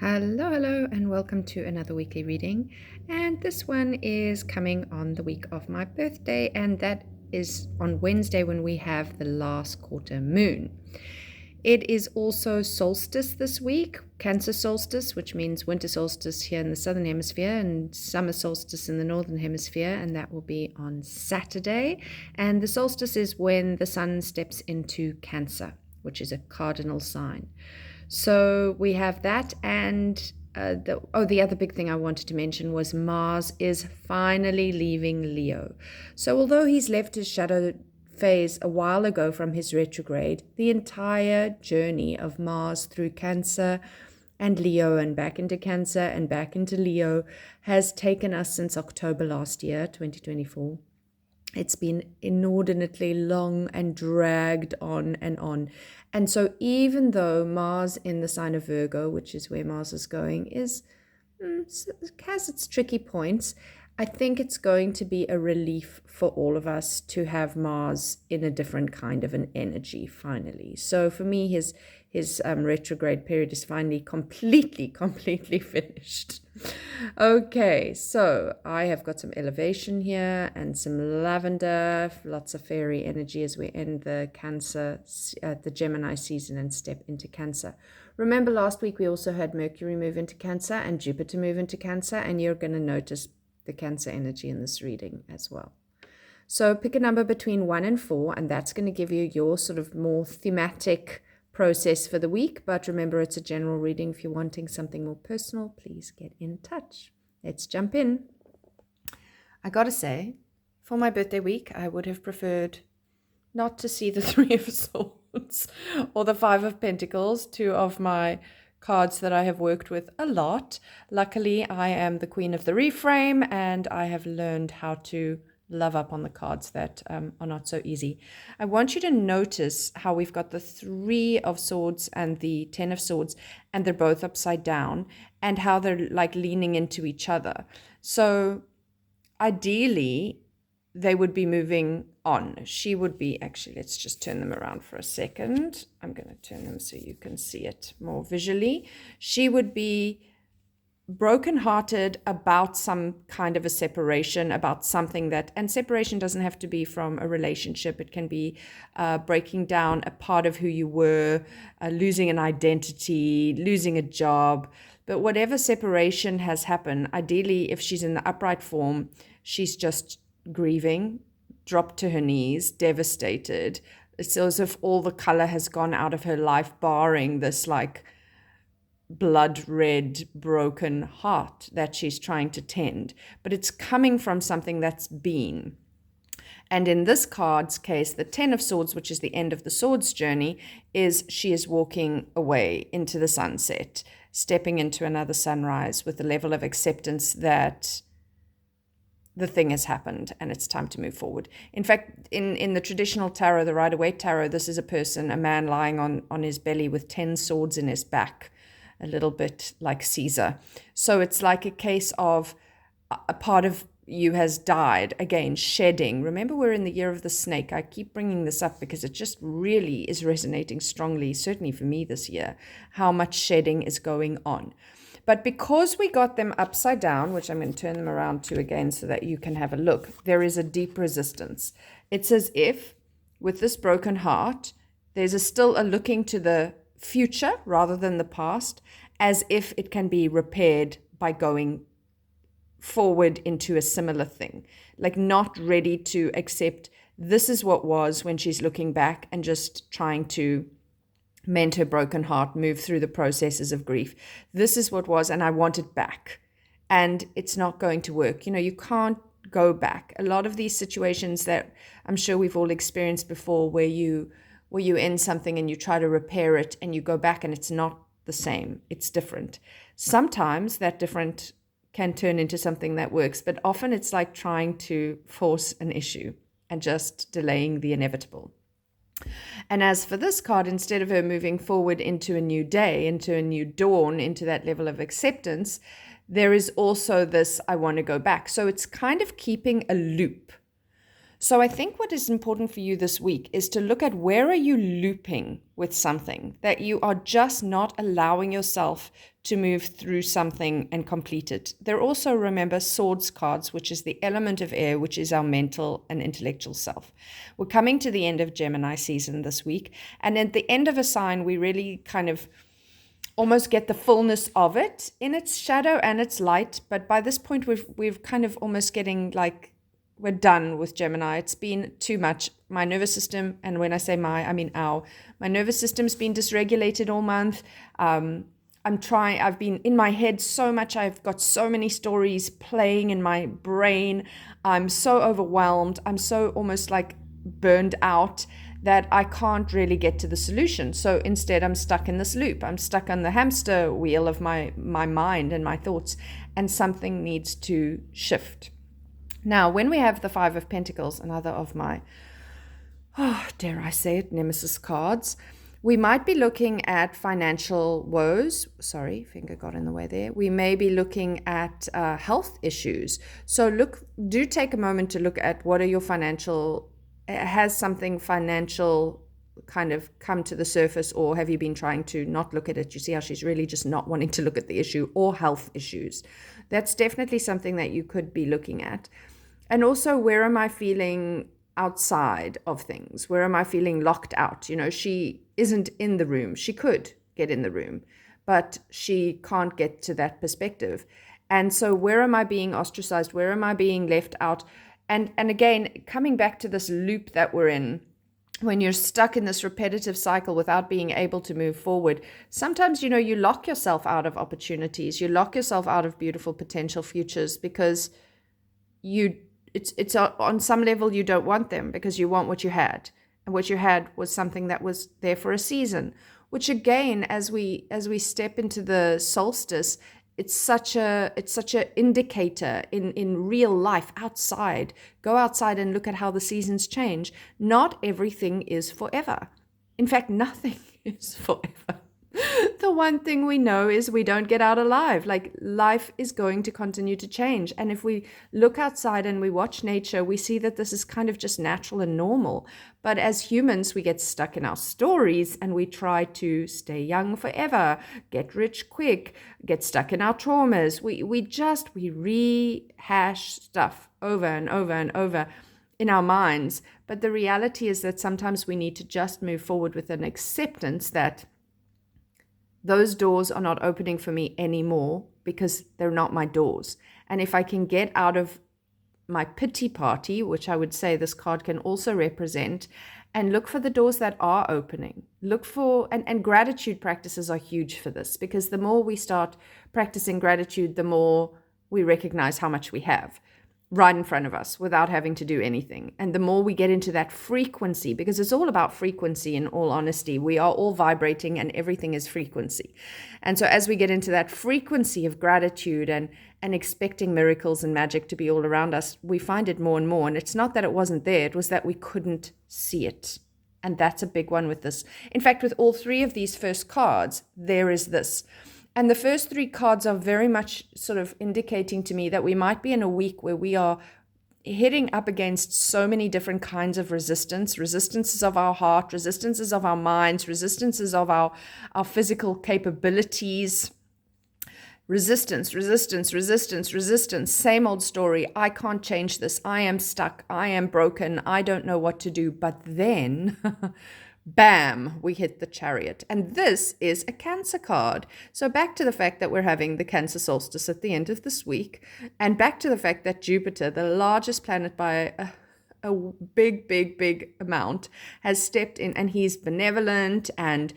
Hello, and welcome to another weekly reading. And this one is coming on the week of my birthday, and that is on Wednesday when we have the last quarter moon. It is also solstice this week, Cancer solstice, which means winter solstice here in the southern hemisphere, and summer solstice in the northern hemisphere, and that will be on Saturday. And the solstice is when the sun steps into Cancer, which is a cardinal sign. So we have that, and the other big thing I wanted to mention was Mars is finally leaving Leo. So although he's left his shadow phase a while ago from his retrograde, the entire journey of Mars through Cancer and Leo and back into Cancer and back into Leo has taken us since October last year, 2024. It's been inordinately long and dragged on and on. And so even though Mars in the sign of Virgo, which is where Mars is going, has its tricky points, I think it's going to be a relief for all of us to have Mars in a different kind of an energy finally. So for me, his retrograde period is finally completely finished. Okay, so I have got some elevation here and some lavender, lots of fairy energy as we end the the Gemini season and step into Cancer. Remember last week we also had Mercury move into Cancer and Jupiter move into Cancer, and you're going to notice the Cancer energy in this reading as well. So pick a number between 1 and 4, and that's going to give you your sort of more thematic process for the week. But remember, it's a general reading. If you're wanting something more personal, please get in touch. Let's jump in. I gotta say, for my birthday week, I would have preferred not to see the Three of Swords or the Five of Pentacles, two of my cards that I have worked with a lot. Luckily, I am the queen of the reframe, and I have learned how to love up on the cards that are not so easy. I want you to notice how we've got the Three of Swords and the Ten of Swords, and they're both upside down, and how they're like leaning into each other. So ideally, they would be moving on. She would be, actually, let's just turn them around for a second. I'm going to turn them so you can see it more visually. She would be brokenhearted about some kind of a separation, about something that, and separation doesn't have to be from a relationship. It can be breaking down a part of who you were, losing an identity, losing a job. But whatever separation has happened, ideally, if she's in the upright form, she's just grieving, dropped to her knees, devastated. It's as if all the color has gone out of her life, barring this like blood red broken heart that she's trying to tend. But it's coming from something that's been. And in this card's case, the Ten of Swords, which is the end of the swords journey, is she is walking away into the sunset, stepping into another sunrise with a level of acceptance that the thing has happened and it's time to move forward. In fact, in the traditional tarot, the Rider-Waite tarot, this is a man lying on his belly with 10 swords in his back, a little bit like Caesar. So it's like a case of a part of you has died, again, shedding. Remember, we're in the year of the snake. I keep bringing this up because it just really is resonating strongly, certainly for me this year, how much shedding is going on. But because we got them upside down, which I'm going to turn them around to again so that you can have a look, there is a deep resistance. It's as if with this broken heart, there's still a looking to the future rather than the past, as if it can be repaired by going forward into a similar thing, like not ready to accept this is what was when she's looking back and just trying to mend her broken heart, move through the processes of grief. This is what was, and I want it back. And it's not going to work. You know, you can't go back. A lot of these situations that I'm sure we've all experienced before, where you end something and you try to repair it and you go back and it's not the same. It's different. Sometimes that different can turn into something that works, but often it's like trying to force an issue and just delaying the inevitable. And as for this card, instead of her moving forward into a new day, into a new dawn, into that level of acceptance, there is also this, I want to go back. So it's kind of keeping a loop. So I think what is important for you this week is to look at where are you looping with something, that you are just not allowing yourself to move through something and complete it. There are also, remember, swords cards, which is the element of air, which is our mental and intellectual self. We're coming to the end of Gemini season this week. And at the end of a sign, we really kind of almost get the fullness of it in its shadow and its light. But by this point, we've kind of almost getting like, we're done with Gemini. It's been too much. My nervous system, and when I say I mean our, my nervous system's been dysregulated all month. I've been in my head so much. I've got so many stories playing in my brain. I'm so overwhelmed. I'm so almost like burned out that I can't really get to the solution. So instead, I'm stuck in this loop. I'm stuck on the hamster wheel of my mind and my thoughts, and something needs to shift. Now, when we have the Five of Pentacles, another of my, dare I say it, nemesis cards, we might be looking at financial woes. Sorry, finger got in the way there. We may be looking at health issues. So do take a moment to look at what are your has something financial kind of come to the surface, or have you been trying to not look at it? You see how she's really just not wanting to look at the issue, or health issues. That's definitely something that you could be looking at. And also, where am I feeling outside of things? Where am I feeling locked out? She isn't in the room. She could get in the room, but she can't get to that perspective. And so where am I being ostracized? Where am I being left out? And again, coming back to this loop that we're in, when you're stuck in this repetitive cycle without being able to move forward, sometimes, you lock yourself out of opportunities. You lock yourself out of beautiful potential futures because it's on some level you don't want them, because you want what you had, and what you had was something that was there for a season, which again, as we step into the solstice, it's such a indicator in real life outside. Go outside and look at how the seasons change. Not everything is forever. In fact, nothing is forever. The one thing we know is we don't get out alive. Like, life is going to continue to change. And if we look outside and we watch nature, we see that this is kind of just natural and normal. But as humans, we get stuck in our stories and we try to stay young forever, get rich quick, get stuck in our traumas. We rehash stuff over and over and over in our minds. But the reality is that sometimes we need to just move forward with an acceptance that those doors are not opening for me anymore because they're not my doors. And if I can get out of my pity party, which I would say this card can also represent, and look for the doors that are opening. Look for, and gratitude practices are huge for this, because the more we start practicing gratitude, the more we recognize how much we have right in front of us without having to do anything. And the more we get into that frequency, because it's all about frequency, in all honesty, we are all vibrating and everything is frequency. And so as we get into that frequency of gratitude and expecting miracles and magic to be all around us, we find it more and more. And it's not that it wasn't there, it was that we couldn't see it. And that's a big one with this. In fact, with all three of these first cards, there is this. And the first three cards are very much sort of indicating to me that we might be in a week where we are hitting up against so many different kinds of resistances of our heart, resistances of our minds, resistances of our physical capabilities. Resistance, same old story. I can't change this. I am stuck. I am broken. I don't know what to do. But then bam, we hit the Chariot. And this is a Cancer card. So back to the fact that we're having the Cancer solstice at the end of this week, and back to the fact that Jupiter, the largest planet by a big amount, has stepped in, and he's benevolent and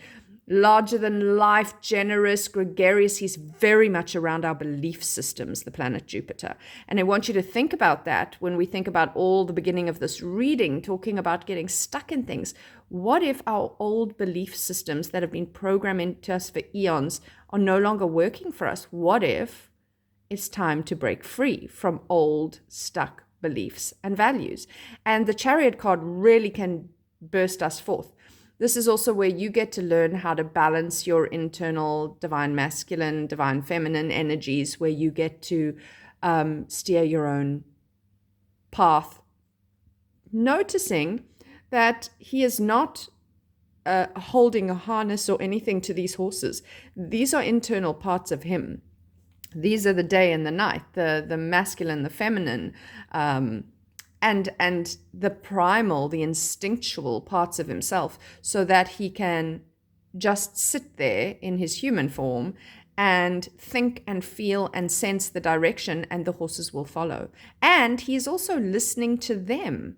larger than life, generous, gregarious. He's very much around our belief systems, the planet Jupiter. And I want you to think about that when we think about all the beginning of this reading, talking about getting stuck in things. What if our old belief systems that have been programmed into us for eons are no longer working for us? What if it's time to break free from old, stuck beliefs and values? And the Chariot card really can burst us forth. This is also where you get to learn how to balance your internal divine masculine, divine feminine energies, where you get to steer your own path, noticing that he is not holding a harness or anything to these horses. These are internal parts of him. These are the day and the night, the masculine, the feminine, and the primal, the instinctual parts of himself, so that he can just sit there in his human form and think and feel and sense the direction, and the horses will follow. And he is also listening to them.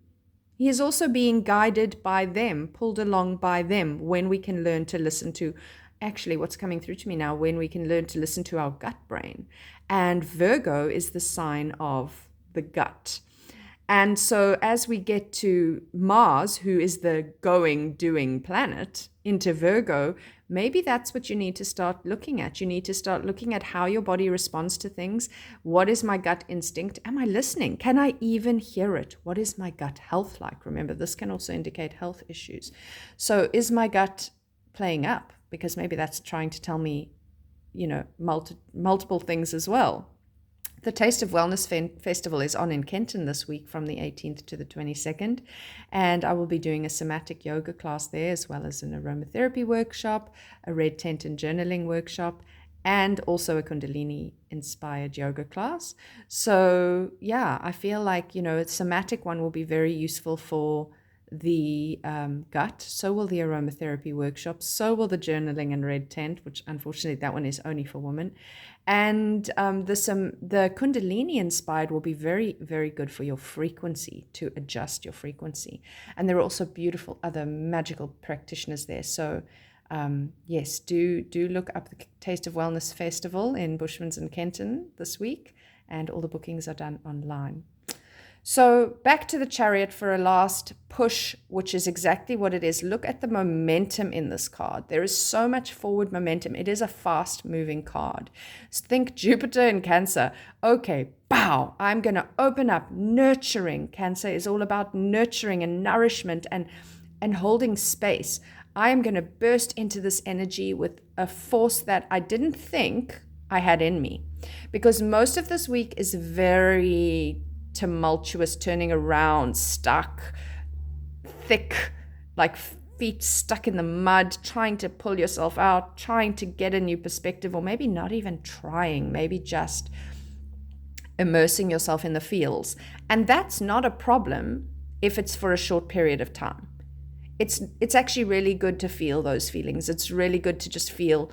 He is also being guided by them, pulled along by them, when we can learn to listen to, actually, what's coming through to me now, when we can learn to listen to our gut brain. And Virgo is the sign of the gut. And so as we get to Mars, who is the going, doing planet, into Virgo, maybe that's what you need to start looking at. You need to start looking at how your body responds to things. What is my gut instinct? Am I listening? Can I even hear it? What is my gut health like? Remember, this can also indicate health issues. So is my gut playing up? Because maybe that's trying to tell me, multiple things as well. The Taste of Wellness Festival is on in Kenton this week from the 18th to the 22nd, and I will be doing a somatic yoga class there, as well as an aromatherapy workshop, a red tent and journaling workshop, and also a Kundalini-inspired yoga class. So yeah, I feel like, a somatic one will be very useful for the gut. So will the aromatherapy workshop. So will the journaling and red tent, which unfortunately that one is only for women. And the Kundalini inspired will be very, very good for your frequency, to adjust your frequency. And there are also beautiful other magical practitioners there. So yes, do look up the Taste of Wellness Festival in Bushmans and Kenton this week, and all the bookings are done online. So back to the Chariot for a last push, which is exactly what it is. Look at the momentum in this card. There is so much forward momentum. It is a fast-moving card. Think Jupiter in Cancer. Okay, bow, I'm going to open up, nurturing. Cancer is all about nurturing and nourishment and holding space. I am going to burst into this energy with a force that I didn't think I had in me. Because most of this week is very tumultuous, turning around, stuck, thick, like feet stuck in the mud, trying to pull yourself out, trying to get a new perspective, or maybe not even trying, maybe just immersing yourself in the feels. And that's not a problem if it's for a short period of time. It's actually really good to feel those feelings. It's really good to just feel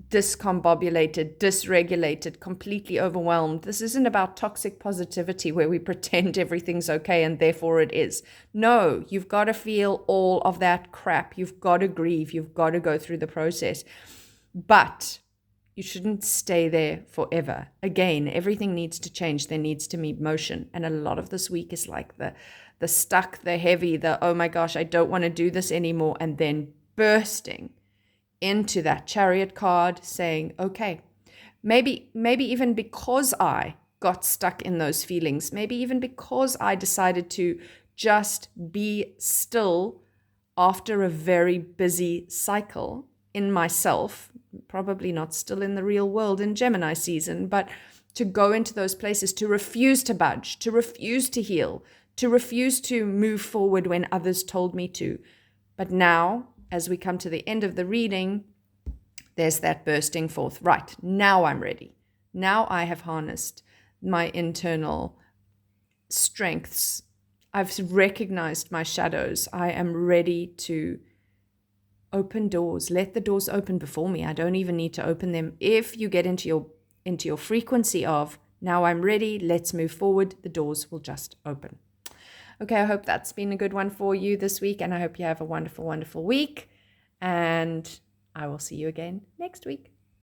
discombobulated, dysregulated, completely overwhelmed. This isn't about toxic positivity where we pretend everything's okay and therefore it is. No, you've got to feel all of that crap. You've got to grieve. You've got to go through the process. But you shouldn't stay there forever. Again, everything needs to change. There needs to be motion. And a lot of this week is like the stuck, the heavy, the, oh my gosh, I don't want to do this anymore. And then bursting into that Chariot card saying, okay, maybe even because I got stuck in those feelings, maybe even because I decided to just be still after a very busy cycle in myself, probably not still in the real world in Gemini season, but to go into those places, to refuse to budge, to refuse to heal, to refuse to move forward when others told me to. But now, as we come to the end of the reading, there's that bursting forth. Right, now I'm ready. Now I have harnessed my internal strengths. I've recognized my shadows. I am ready to open doors. Let the doors open before me. I don't even need to open them. If you get into your frequency of, now I'm ready, let's move forward, the doors will just open. Okay, I hope that's been a good one for you this week, and I hope you have a wonderful, wonderful week. And I will see you again next week.